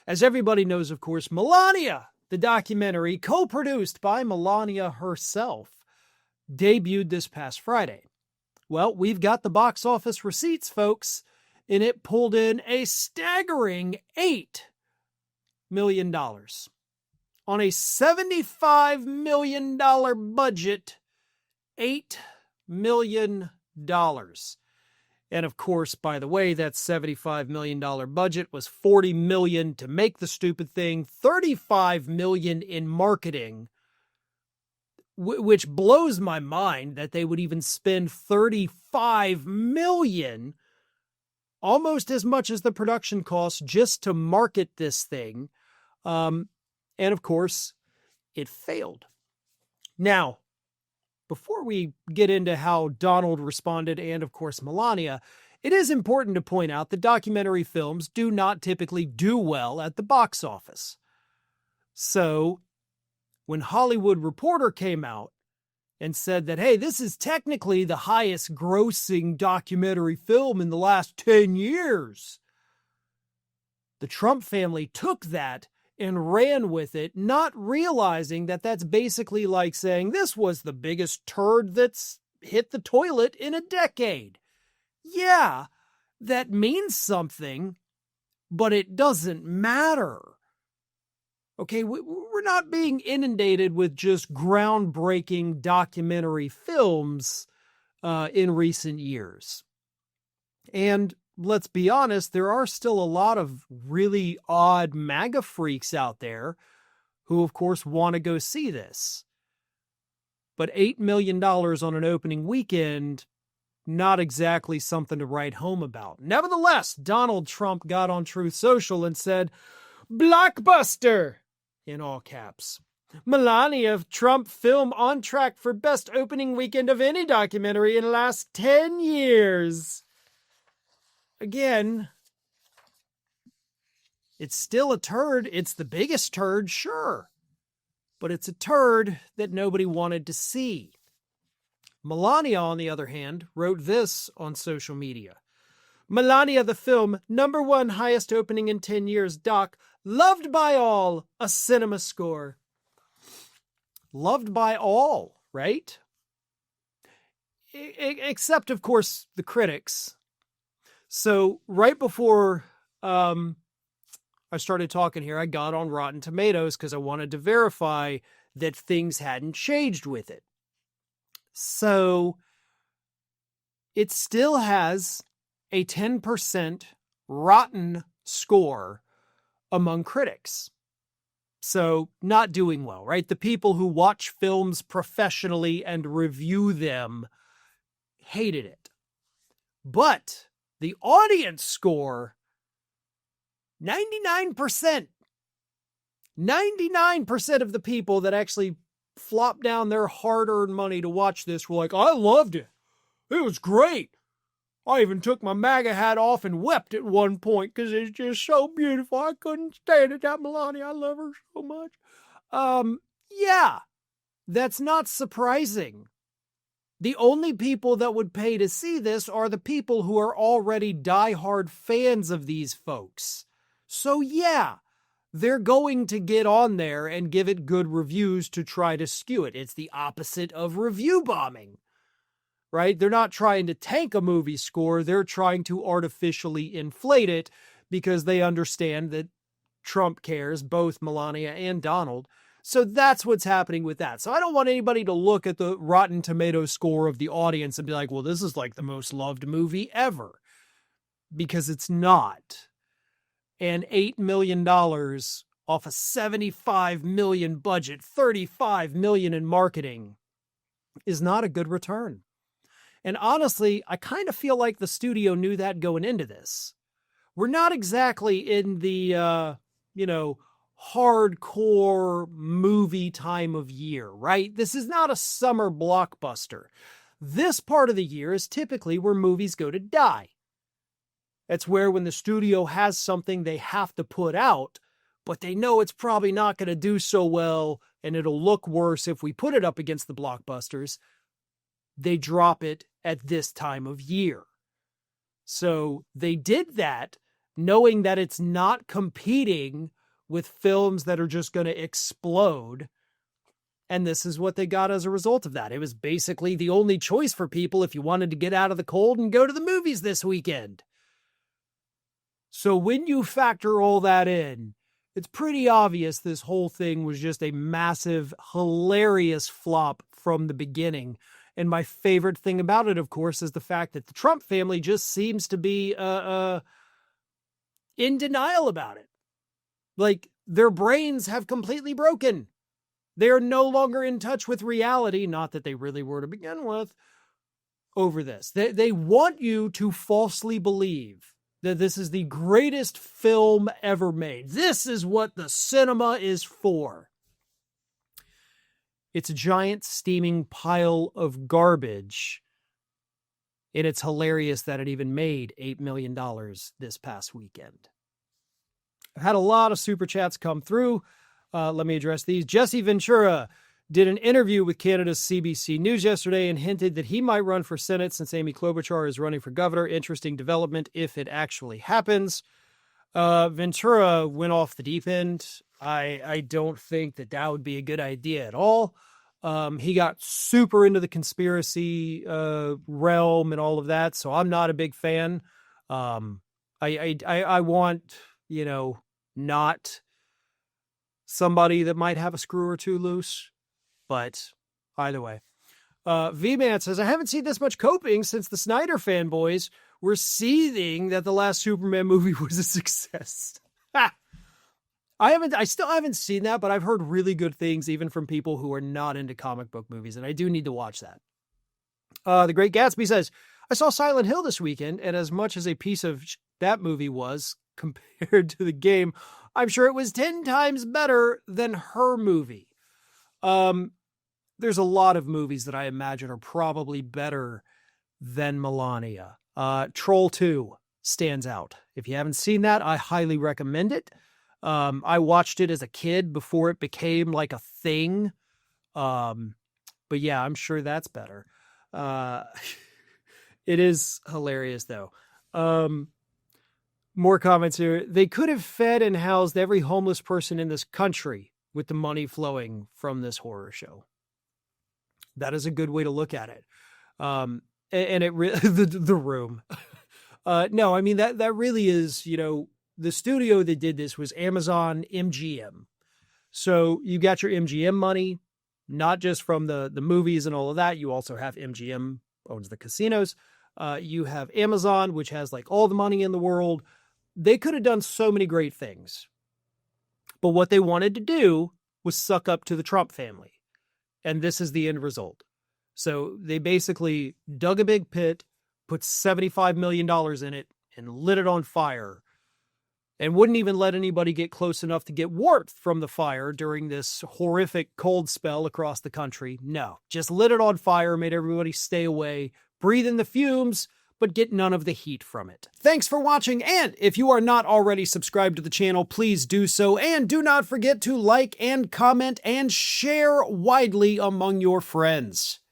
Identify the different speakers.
Speaker 1: As everybody knows, of course, Melania, the documentary co-produced by Melania herself, debuted this past Friday. Well, we've got the box office receipts, folks, and it pulled in a staggering $8 million. On a $75 million budget, $8 million. And of course, by the way, that $75 million budget was $40 million to make the stupid thing, $35 million in marketing, which blows my mind that they would even spend $35 million, almost as much as the production costs, just to market this thing. And of course, it failed. Now, before we get into how Donald responded and, of course, Melania, it is important to point out that documentary films do not typically do well at the box office. So, when Hollywood Reporter came out and said that, hey, this is technically the highest grossing documentary film in the last 10 years, the Trump family took that and ran with it, not realizing that that's basically like saying this was the biggest turd that's hit the toilet in a decade. Yeah, that means something, but it doesn't matter. Okay, we're not being inundated with just groundbreaking documentary films in recent years. And let's be honest, there are still a lot of really odd MAGA freaks out there who, of course, want to go see this. But $8 million on an opening weekend, not exactly something to write home about. Nevertheless, Donald Trump got on Truth Social and said, "Blockbuster!" in all caps. Melania Trump film on track for best opening weekend of any documentary in the last 10 years. Again, it's still a turd. It's the biggest turd, sure. But it's a turd that nobody wanted to see. Melania, on the other hand, wrote this on social media. Melania the film, #1 highest opening in 10 years, doc, loved by all, a cinema score. Loved by all, right? Except, of course, the critics. So right before I started talking here, I got on Rotten Tomatoes because I wanted to verify that things hadn't changed with it. So it still has a 10% rotten score among critics. So not doing well, right? The people who watch films professionally and review them hated it. But the audience score, 99%. 99% of the people that actually flopped down their hard-earned money to watch this were like, I loved it. It was great. I even took my MAGA hat off and wept at one point because it's just so beautiful. I couldn't stand it. That Melania, I love her so much. Yeah, that's not surprising. The only people that would pay to see this are the people who are already diehard fans of these folks. So yeah, they're going to get on there and give it good reviews to try to skew it. It's the opposite of review bombing, right? They're not trying to tank a movie score. They're trying to artificially inflate it because they understand that Trump cares, both Melania and Donald. So that's what's happening with that. So I don't want anybody to look at the Rotten Tomatoes score of the audience and be like, well, this is like the most loved movie ever. Because it's not. And $8 million off a $75 million budget, $35 million in marketing is not a good return. And honestly, I kind of feel like the studio knew that going into this. We're not exactly in the, hardcore movie time of year, right? This is not a summer blockbuster. This part of the year is typically where movies go to die. It's where when the studio has something they have to put out, but they know it's probably not going to do so well and it'll look worse if we put it up against the blockbusters, they drop it at this time of year. So they did that knowing that it's not competing with films that are just going to explode. And this is what they got as a result of that. It was basically the only choice for people if you wanted to get out of the cold and go to the movies this weekend. So when you factor all that in, it's pretty obvious this whole thing was just a massive, hilarious flop from the beginning. And my favorite thing about it, of course, is the fact that the Trump family just seems to be in denial about it. Like, their brains have completely broken. They are no longer in touch with reality, not that they really were to begin with, over this. They want you to falsely believe that this is the greatest film ever made. This is what the cinema is for. It's a giant steaming pile of garbage. And it's hilarious that it even made $8 million this past weekend. I've had a lot of super chats come through. Let me address these. Jesse Ventura did an interview with Canada's CBC News yesterday and hinted that he might run for Senate since Amy Klobuchar is running for governor. Interesting development if it actually happens. Ventura went off the deep end. I don't think that would be a good idea at all. He got super into the conspiracy realm and all of that, so I'm not a big fan. I want, not somebody that might have a screw or two loose, but either way. V-Man says, I haven't seen this much coping since the Snyder fanboys were seething that the last Superman movie was a success. I still haven't seen that, but I've heard really good things, even from people who are not into comic book movies, and I do need to watch that. The Great Gatsby says, I saw Silent Hill this weekend, and as much as a piece of that movie was compared to the game, I'm sure it was 10 times better than her movie. There's a lot of movies that I imagine are probably better than Melania. Troll 2 stands out. If you haven't seen that, I highly recommend it. I watched it as a kid before it became like a thing. But yeah, I'm sure that's better. It is hilarious though. More comments here. They could have fed and housed every homeless person in this country with the money flowing from this horror show. That is a good way to look at it. And it the room. No, I mean, that really is, the studio that did this was Amazon MGM. So you got your MGM money, not just from the movies and all of that. You also have MGM owns the casinos. You have Amazon, which has like all the money in the world. They could have done so many great things. But what they wanted to do was suck up to the Trump family. And this is the end result. So they basically dug a big pit, put $75 million in it, and lit it on fire. And wouldn't even let anybody get close enough to get warmth from the fire during this horrific cold spell across the country. No, just lit it on fire, made everybody stay away, breathe in the fumes, but get none of the heat from it. Thanks for watching, and if you are not already subscribed to the channel, please do so, and do not forget to like and comment and share widely among your friends.